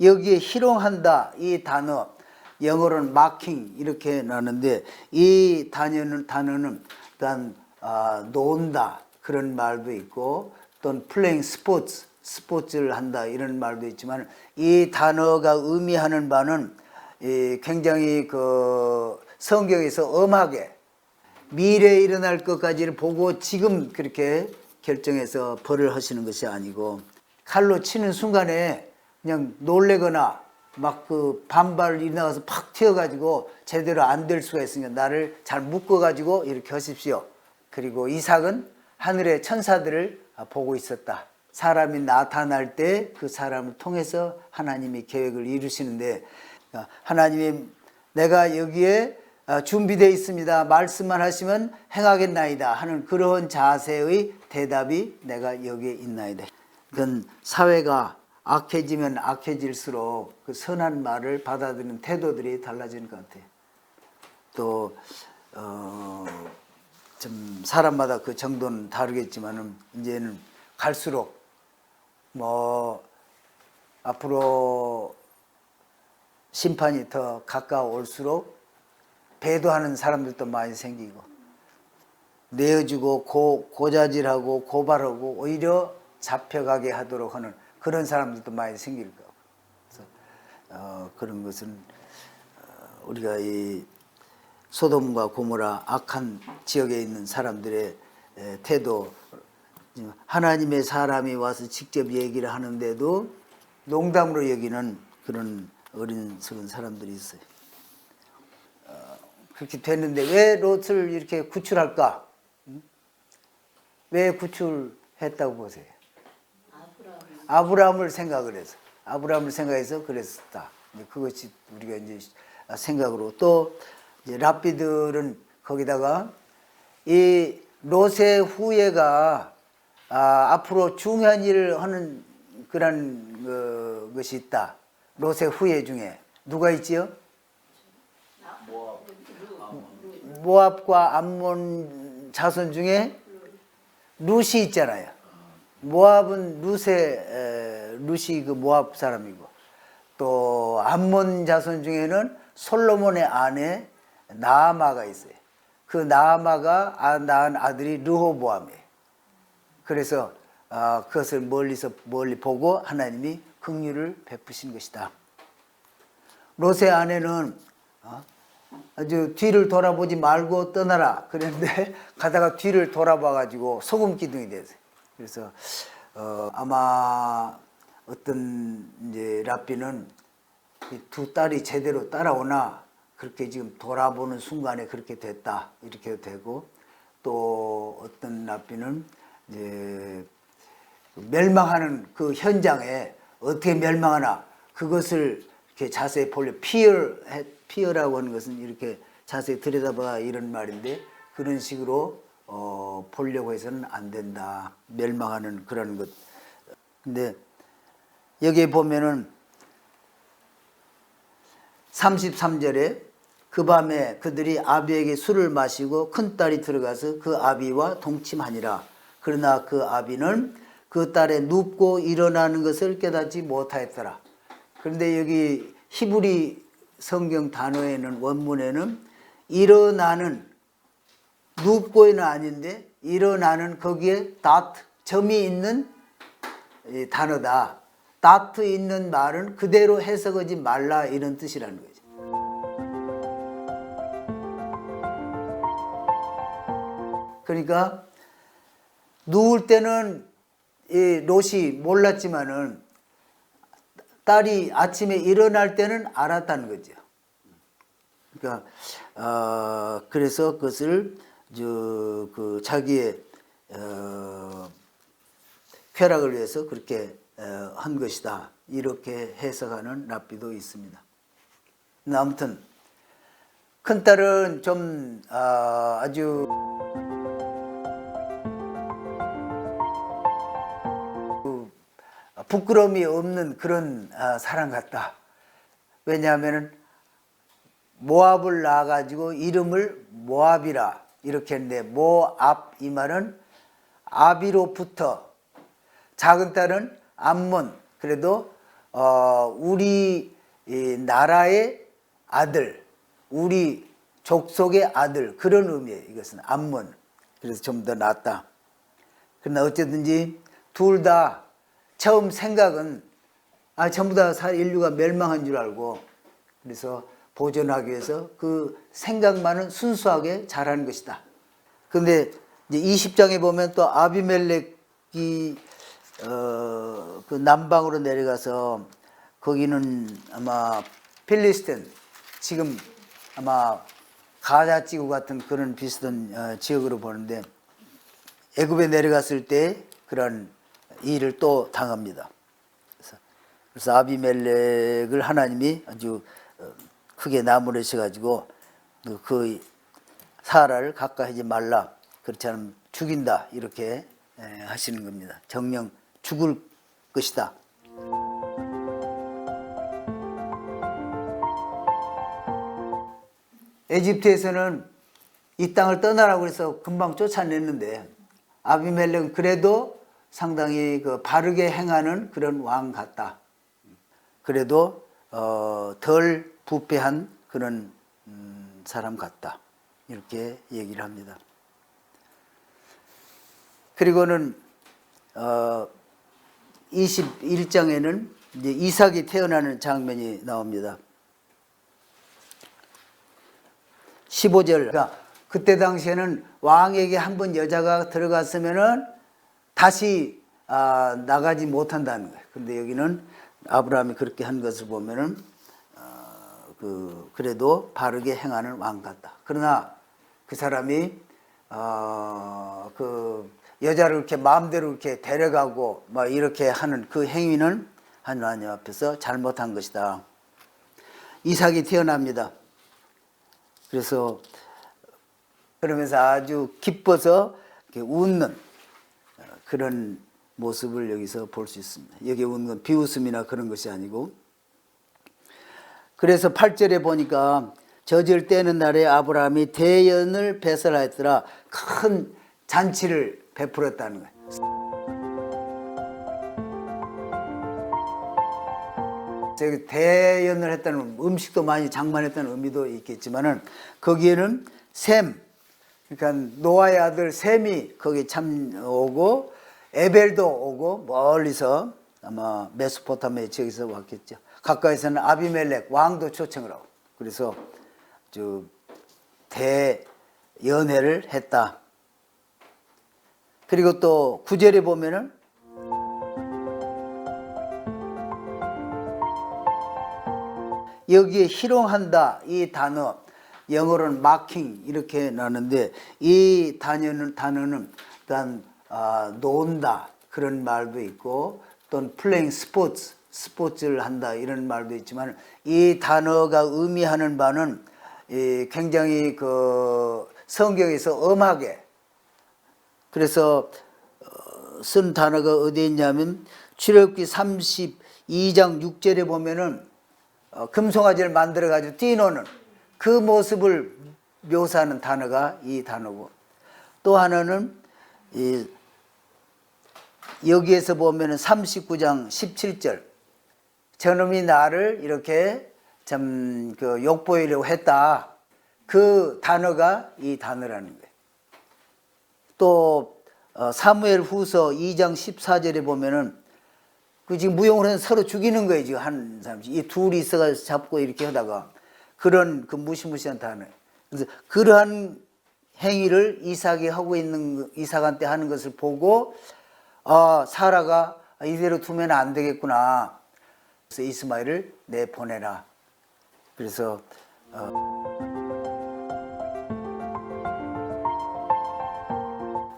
여기에 희롱한다 이 단어 영어로는 마킹 이렇게 나는데 이 단어는 일단 논다 그런 말도 있고 또는 플레잉 스포츠를 한다 이런 말도 있지만 이 단어가 의미하는 바는 굉장히 그 성경에서 엄하게 미래에 일어날 것까지를 보고 지금 그렇게 결정해서 벌을 하시는 것이 아니고 칼로 치는 순간에 그냥 놀래거나 막 그 반발이 나가서 팍 튀어가지고 제대로 안 될 수가 있으니까 나를 잘 묶어가지고 이렇게 하십시오. 그리고 이삭은 하늘의 천사들을 보고 있었다. 사람이 나타날 때 그 사람을 통해서 하나님이 계획을 이루시는데 하나님이 내가 여기에 준비되어 있습니다. 말씀만 하시면 행하겠나이다 하는 그런 자세의 대답이 내가 여기에 있나이다. 그건 사회가 악해지면 악해질수록 그 선한 말을 받아들이는 태도들이 달라지는 것 같아요. 또 좀 사람마다 그 정도는 다르겠지만은 이제는 갈수록 뭐 앞으로 심판이 더 가까워올수록 배도하는 사람들도 많이 생기고 내어주고 고자질하고 고발하고 오히려 잡혀가게 하도록 하는 그런 사람들도 많이 생길 거고. 그래서 그런 것은 우리가 이 소돔과 고모라 악한 지역에 있는 사람들의 태도, 하나님의 사람이 와서 직접 얘기를 하는데도 농담으로 여기는 그런 어리석은 사람들이 있어요. 그렇게 됐는데 왜 롯을 이렇게 구출할까? 왜 구출했다고 보세요? 아브라함을 생각을 해서. 아브라함을 생각해서 그랬었다. 그것이 우리가 이제 생각으로 또 이제 랍비들은 거기다가 이 롯의 후예가 앞으로 중요한 일을 하는 그런 것이 있다. 롯의 후예 중에 누가 있지요? 모압과 암몬 자손 중에 룻이 있잖아요. 모압은 룻이 그 모압 사람이고 또 암몬 자손 중에는 솔로몬의 아내 나아마가 있어요. 그 나아마가 낳은 아들이 르호보암이에요. 그래서 그것을 멀리 보고 하나님이 긍휼을 베푸신 것이다. 롯의 아내는 아주 뒤를 돌아보지 말고 떠나라 그랬는데 가다가 뒤를 돌아봐가지고 소금 기둥이 됐어요. 그래서 아마 어떤 이제 랍비는 두 딸이 제대로 따라오나 그렇게 지금 돌아보는 순간에 그렇게 됐다 이렇게 되고 또 어떤 랍비는 이제 멸망하는 그 현장에 어떻게 멸망하나 그것을 이렇게 자세히 보려 피어라고 하는 것은 이렇게 자세히 들여다봐 이런 말인데 그런 식으로 보려고 해서는 안 된다. 멸망하는 그런 것. 근데 여기에 보면은 33절에 그 밤에 그들이 아비에게 술을 마시고 큰딸이 들어가서 그 아비와 동침하니라. 그러나 그 아비는 그 딸의 눕고 일어나는 것을 깨닫지 못하였더라. 그런데 여기 히브리 성경 단어에는 원문에는 일어나는 눕고는 아닌데 일어나는 거기에 점이 있는 단어다. 다트 있는 말은 그대로 해석하지 말라 이런 뜻이라는 거죠. 그러니까 누울 때는 이 롯이 몰랐지만은 딸이 아침에 일어날 때는 알았다는 거죠. 그러니까 그래서 그것을 그 자기의 쾌락을 위해서 그렇게 한 것이다. 이렇게 해석하는 랍비도 있습니다. 아무튼 큰딸은 좀 아주 부끄러움이 없는 그런 사람 같다. 왜냐하면 모압을 낳아가지고 이름을 모압이라 이렇게 했는데 모압 이 말은 아비로부터 작은 딸은 암몬 그래도 우리 이 나라의 아들, 우리 족속의 아들 그런 의미예요. 이것은 암몬. 그래서 좀 더 낫다. 그러나 어쨌든지 둘 다 처음 생각은 전부 다 인류가 멸망한 줄 알고 그래서 보존하기 위해서 그 생각만은 순수하게 잘하는 것이다. 그런데 이제 20장에 보면 또 아비멜렉이 그 남방으로 내려가서 거기는 아마 필리스틴 지금 아마 가자 지구 같은 그런 비슷한 지역으로 보는데 애굽에 내려갔을 때 그런 일을 또 당합니다. 그래서 아비멜렉을 하나님이 아주 크게 나무라셔가지고 그 사라를 가까이 하지 말라. 그렇지 않으면 죽인다. 이렇게 하시는 겁니다. 정령 죽을 것이다. 에집트에서는 이 땅을 떠나라고 해서 금방 쫓아냈는데 아비멜렉은 그래도 상당히 그 바르게 행하는 그런 왕 같다. 그래도 덜 부패한 그런 사람 같다. 이렇게 얘기를 합니다. 그리고는 21장에는 이제 이삭이 태어나는 장면이 나옵니다. 15절. 그러니까 그때 당시에는 왕에게 한번 여자가 들어갔으면은 다시 나가지 못한다는 거예요. 근데 여기는 아브라함이 그렇게 한 것을 보면은 그래도 바르게 행하는 왕 같다. 그러나 그 사람이 그 여자를 이렇게 마음대로 이렇게 데려가고 막 이렇게 하는 그 행위는 하나님 앞에서 잘못한 것이다. 이삭이 태어납니다. 그래서 그러면서 아주 기뻐서 이렇게 웃는 그런 모습을 여기서 볼 수 있습니다. 여기 웃는 건 비웃음이나 그런 것이 아니고. 그래서 8절에 보니까 젖을 떼는 날에 아브라함이 대연을 배설하였더라. 큰 잔치를 베풀었다는 거예요. 대연을 했다는 음식도 많이 장만했다는 의미도 있겠지만은 거기에는 셈, 그러니까 노아의 아들 셈이 거기 참 오고 에벨도 오고 멀리서 아마 메소포타미아 지역에서 왔겠죠. 가까이서는 아비멜렉 왕도 초청을 하고 그래서 대연회를 했다. 그리고 또 9절에 보면은 여기에 희롱한다 이 단어 영어로는 marking 이렇게 나오는데 이 단어는 일단 논다 그런 말도 있고 또는 playing 스포츠를 한다 이런 말도 있지만 이 단어가 의미하는 바는 굉장히 그 성경에서 엄하게 그래서 쓴 단어가 어디에 있냐면 출애굽기 32장 6절에 보면은 금송아지를 만들어 가지고 뛰노는 그 모습을 묘사하는 단어가 이 단어고 또 하나는 여기에서 보면은 39장 17절 저놈이 나를 이렇게 참 그 욕보이려고 했다. 그 단어가 이 단어라는 거예요. 또 사무엘 후서 2장 14절에 보면은 그 지금 무용을 해서 서로 죽이는 거예요. 지금 한 사람씩 이 둘이 있어가지고 잡고 이렇게 하다가 그런 그 무시무시한 단어. 그래서 그러한 행위를 이삭이 하고 있는 이삭한테 하는 것을 보고 사라가 이대로 두면 안 되겠구나. 그래서 이스마엘을 내보내라. 그래서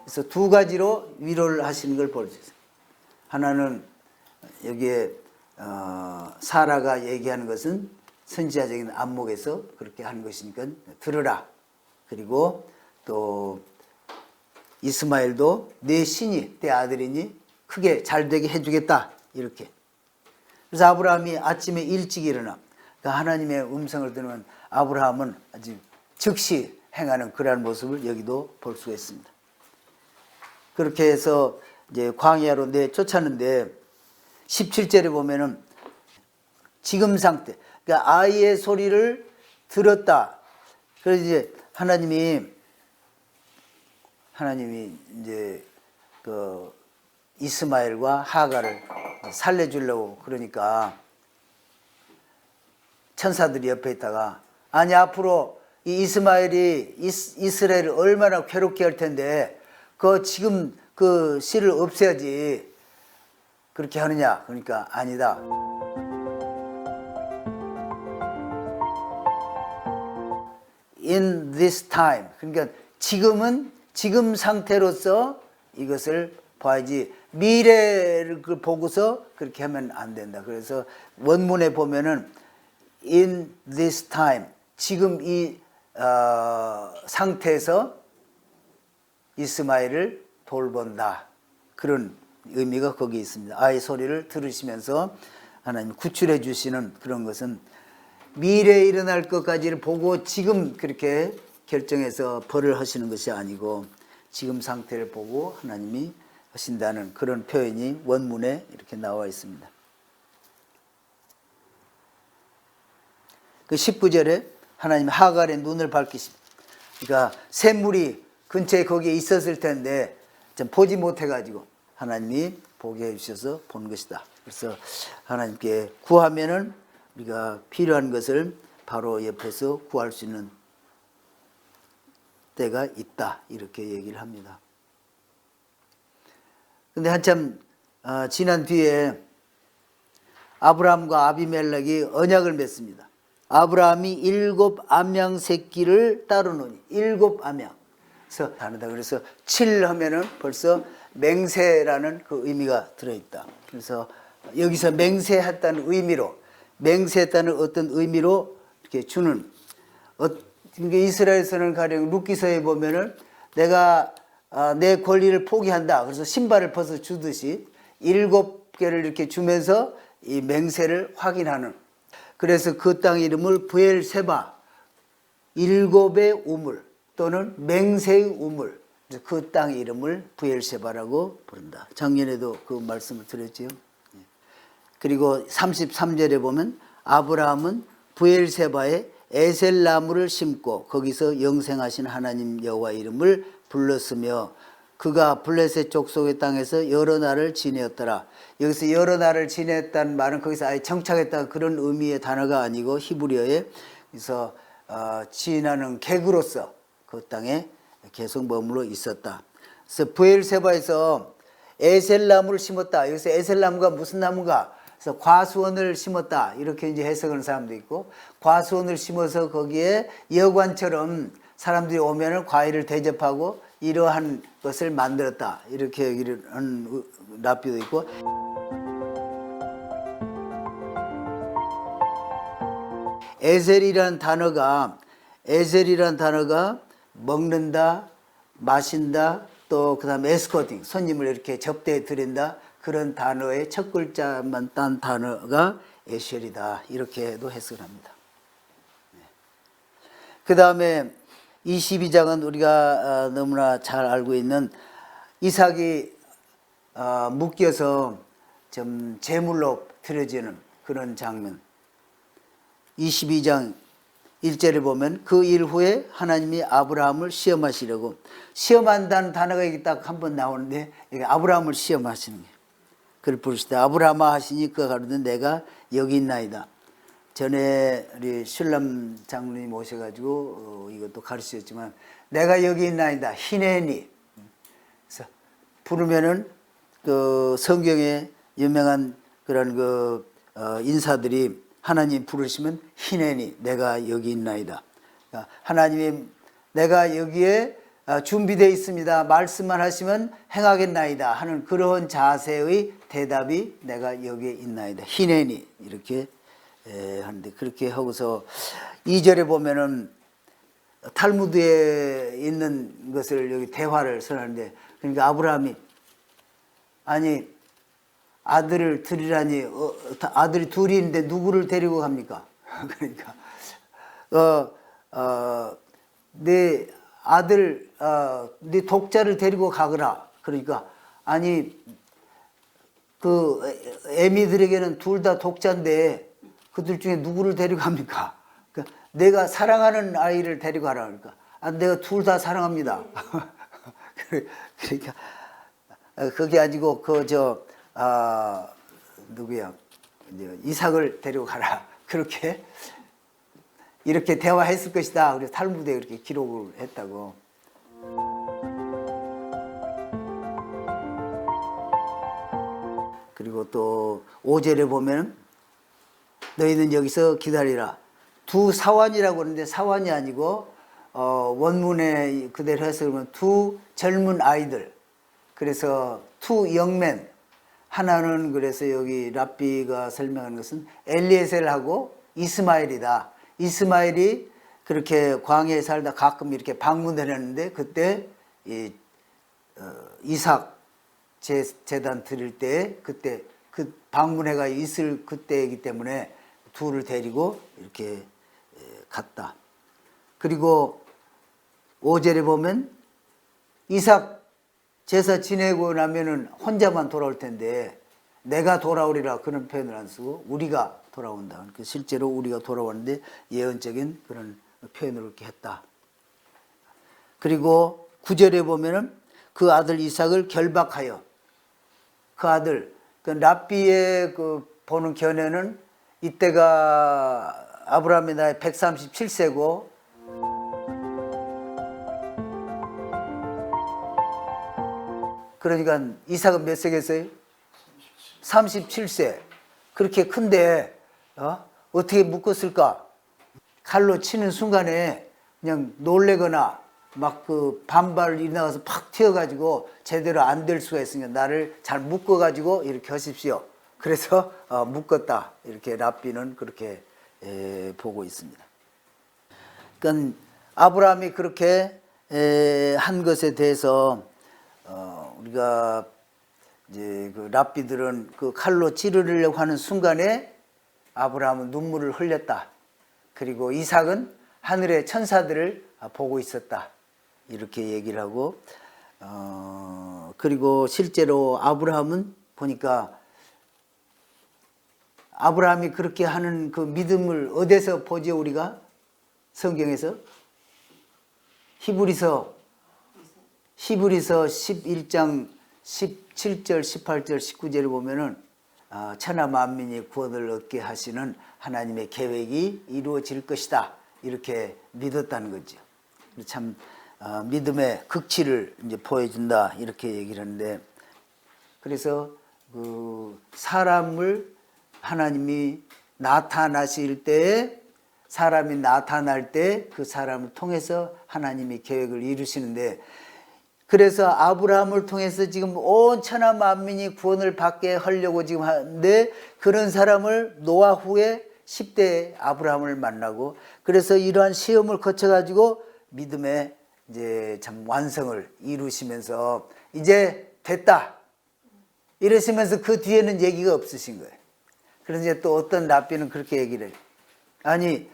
그래서 두 가지로 위로를 하시는 걸 볼 수 있어요. 하나는 여기에 사라가 얘기하는 것은 선지자적인 안목에서 그렇게 하는 것이니까 들으라. 그리고 또 이스마엘도 내 신이 내 아들이니 크게 잘되게 해주겠다 이렇게. 그래서 아브라함이 아침에 일찍 일어나 그러니까 하나님의 음성을 들으면 아브라함은 아주 즉시 행하는 그러한 모습을 여기도 볼 수가 있습니다. 그렇게 해서 이제 광야로 내쫓았는데 17절에 보면은 지금 상태. 그러니까 아이의 소리를 들었다. 그래서 이제 하나님이 이제 그 이스마엘과 하갈을 살려주려고 그러니까 천사들이 옆에 있다가 아니 앞으로 이 이스마엘이 이스라엘을 얼마나 괴롭게 할 텐데 지금 그 씨를 없애야지 그렇게 하느냐. 그러니까 아니다. In this time. 그러니까 지금 상태로서 이것을 봐야지 미래를 보고서 그렇게 하면 안 된다. 그래서 원문에 보면은 in this time. 지금 이 상태에서 이스마엘을 돌본다. 그런 의미가 거기 있습니다. 아이의 소리를 들으시면서 하나님 구출해 주시는 그런 것은 미래에 일어날 것까지를 보고 지금 그렇게 결정해서 벌을 하시는 것이 아니고 지금 상태를 보고 하나님이 하신다는 그런 표현이 원문에 이렇게 나와 있습니다. 그 19절에 하나님 하갈의 눈을 밝히십니다. 그러니까 샘물이 근처에 거기에 있었을 텐데 좀 보지 못해가지고 하나님이 보게 해주셔서 본 것이다. 그래서 하나님께 구하면은 우리가 필요한 것을 바로 옆에서 구할 수 있는 때가 있다. 이렇게 얘기를 합니다. 근데 한참 지난 뒤에 아브라함과 아비멜렉이 언약을 맺습니다. 아브라함이 7 암양 새끼를 따르노니 7 암양. 그래서 다르다. 그래서 7 하면은 벌써 맹세라는 그 의미가 들어있다. 그래서 여기서 맹세했다는 의미로 맹세했다는 어떤 의미로 이렇게 주는 이스라엘에서는 가령 룻기서에 보면은 내가 내 권리를 포기한다. 그래서 신발을 벗어 주듯이 7개를 이렇게 주면서 이 맹세를 확인하는. 그래서 그 땅 이름을 브엘세바 7의 우물 또는 맹세의 우물. 그 땅 이름을 브엘세바라고 부른다. 작년에도 그 말씀을 드렸죠. 그리고 33절에 보면 아브라함은 브엘세바에 에셀나무를 심고 거기서 영생하신 하나님 여호와 이름을 불렀으며 그가 블레셋 족속의 땅에서 여러 날을 지내었더라. 여기서 여러 날을 지냈다는 말은 거기서 아예 정착했다 그런 의미의 단어가 아니고 히브리어에 그래서 지나는 객으로서 그 땅에 계속 머물러 있었다. 그래서 브엘세바에서 에셀나무를 심었다. 여기서 에셀나무가 무슨 나무가? 그래서 과수원을 심었다. 이렇게 이제 해석하는 사람도 있고 과수원을 심어서 거기에 여관처럼 사람들이 오면은 과일을 대접하고 이러한 것을 만들었다. 이렇게 얘기를 하는 랍비도 있고 에셀이라는 단어가 먹는다, 마신다, 또 그 다음에 에스코팅, 손님을 이렇게 접대해 드린다. 그런 단어의 첫 글자만 딴 단어가 에셀이다. 이렇게도 해석을 합니다. 그 다음에 22장은 우리가 너무나 잘 알고 있는 이삭이 묶여서 좀 제물로 드려지는 그런 장면. 22장 1절에 보면 그 일 후에 하나님이 아브라함을 시험하시려고 시험한다는 단어가 여기 딱 한 번 나오는데 이게 아브라함을 시험하시는 거예요. 그를 부르실 때 아브라함아 하시니 그가 가로되 내가 여기 있나이다. 전에 우리 신람 장로님 오셔가지고 이것도 가르치셨지만 내가 여기 있나이다. 히네니. 그래서 부르면은 그 성경에 유명한 그런 그 인사들이 하나님 부르시면 히네니 내가 여기 있나이다. 그러니까 하나님이 내가 여기에 준비되어 있습니다. 말씀만 하시면 행하겠나이다 하는 그러한 자세의 대답이 내가 여기에 있나이다. 히네니 이렇게 하는데 그렇게 하고서 2절에 보면은 탈무드에 있는 것을 여기 대화를 선하는데 그러니까 아브라함이 아니 아들을 드리라니 아들이 둘이 있는데 누구를 데리고 갑니까? 그러니까 내 아들 네 독자를 데리고 가거라. 그러니까 아니 그 애미들에게는 둘 다 독자인데 그들 중에 누구를 데리고 갑니까? 그러니까 내가 사랑하는 아이를 데리고 가라 그러니까 내가 둘 다 사랑합니다. 그러니까 그게 아니고 누구야 이삭을 데리고 가라 그렇게 이렇게 대화했을 것이다. 그래서 탈무드에 그렇게 기록을 했다고. 그리고 또 5절에 보면 너희는 여기서 기다리라. 두 사환이라고 하는데 사환이 아니고 원문에 그대로 해서 그러면 두 젊은 아이들. 그래서 투 영맨. 하나는 그래서 여기 랍비가 설명하는 것은 엘리에셀하고 이스마엘이다. 이스마엘이 그렇게 광야에 살다 가끔 이렇게 방문했는데 그때 이삭 제단 드릴 때 그때 그 방문회가 있을 그때이기 때문에 둘을 데리고 이렇게 갔다. 그리고 5절에 보면 이삭 제사 지내고 나면은 혼자만 돌아올 텐데 내가 돌아오리라 그런 표현을 안 쓰고 우리가 돌아온다. 그러니까 실제로 우리가 돌아오는데 예언적인 그런 표현으로 이렇게 했다. 그리고 9절에 보면은 그 아들 이삭을 결박하여 그 아들 그 랍비의 그 보는 견해는 이때가 아브라함의 나이 137세고 그러니까 이삭은 몇 세겠어요? 37세. 그렇게 큰데 어떻게 묶었을까? 칼로 치는 순간에 그냥 놀래거나 막 그 반발이 나가서 팍 튀어가지고 제대로 안 될 수가 있으니까 나를 잘 묶어가지고 이렇게 하십시오. 그래서 묶었다. 이렇게 랍비는 그렇게 보고 있습니다. 그러니까 아브라함이 그렇게 한 것에 대해서 우리가 이제 그 랍비들은 그 칼로 찌르려고 하는 순간에 아브라함은 눈물을 흘렸다. 그리고 이삭은 하늘의 천사들을 보고 있었다. 이렇게 얘기를 하고 그리고 실제로 아브라함은 보니까 아브라함이 그렇게 하는 그 믿음을 어디서 보죠 우리가? 성경에서 히브리서 11장 17절, 18절, 19절을 보면은 천하 만민이 구원을 얻게 하시는 하나님의 계획이 이루어질 것이다. 이렇게 믿었다는 거죠. 참 믿음의 극치를 이제 보여준다. 이렇게 얘기를 하는데 그래서 그 사람을 하나님이 나타나실 때에 사람이 나타날 때 그 사람을 통해서 하나님이 계획을 이루시는데 그래서 아브라함을 통해서 지금 온 천하 만민이 구원을 받게 하려고 지금 하는데 그런 사람을 노아 후에 10대 아브라함을 만나고 그래서 이러한 시험을 거쳐가지고 믿음의 이제 참 완성을 이루시면서 이제 됐다 이러시면서 그 뒤에는 얘기가 없으신 거예요. 그래서 이제 또 어떤 랍비는 그렇게 얘기를 해요. 아니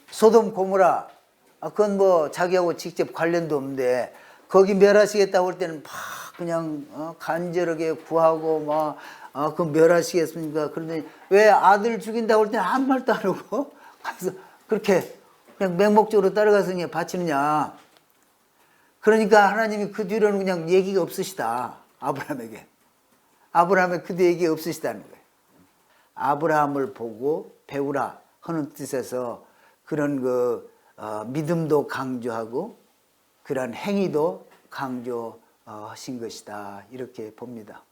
소돔 고모라 그건 뭐 자기하고 직접 관련도 없는데 거기 멸하시겠다고 할 때는 막 그냥 간절하게 구하고 막 그 멸하시겠습니까? 그런데 왜 아들 죽인다고 할 때는 아무 말도 안 하고 가서 그렇게 그냥 맹목적으로 따라가서 그냥 바치느냐. 그러니까 하나님이 그 뒤로는 그냥 얘기가 없으시다. 아브라함에게. 아브라함의 그 뒤 얘기가 없으시다는 거예요. 아브라함을 보고 배우라 하는 뜻에서 그런 믿음도 강조하고 그런 행위도 강조하신 것이다. 이렇게 봅니다.